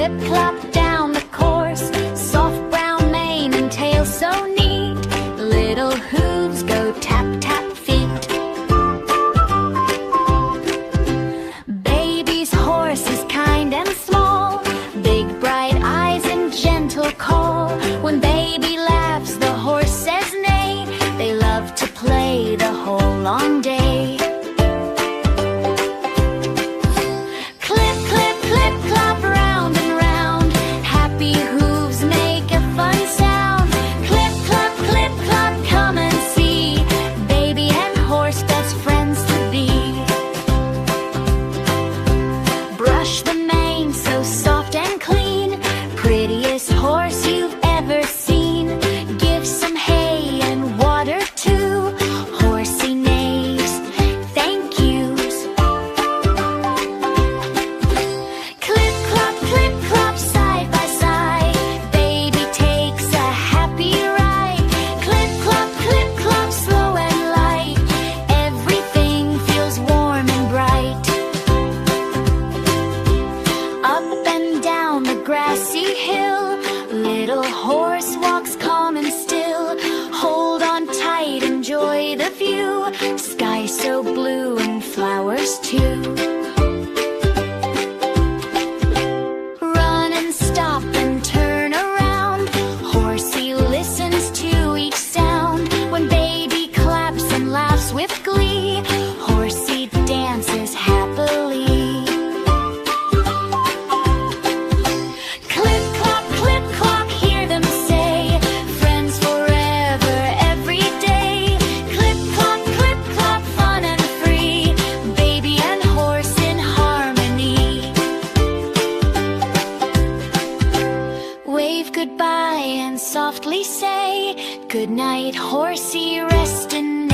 clip-clop down the course, soft brown mane and tail so neat. Little hooves go tap-tap feet. Baby's horse is kind and small, big bright eyes and gentle call. When baby laughs, the horse says neigh. They love to play the whole long day. Clip, clip, clip, clop, round and round. Happy hooves make a fun sound. Clip, clop, clip, clop, come and see. Baby and horse, best friends to be. Brush the mane so soft and clean. Prettiest horse you've ever seen. Give some hay and water too. Horsey neighs, thank yous. Clip, clop, clip, clop, side by side. Baby takes a happy ride. Clip, clop, slow and light. Everything feels warm and bright. Up and down the grassy hill, little horse walks calm and still. Hold on tight, enjoy the view. Sky so blue and flowers too. Run and stop and turn around. Horsey listens to each sound. When baby claps and laughs with glee, Horsey dances happily. Clip, clop, hear them say, friends forever, every day. Clip, clop, fun and free. Baby and horse in harmony. Wave goodbye and softly say, good night, Horsey, rest in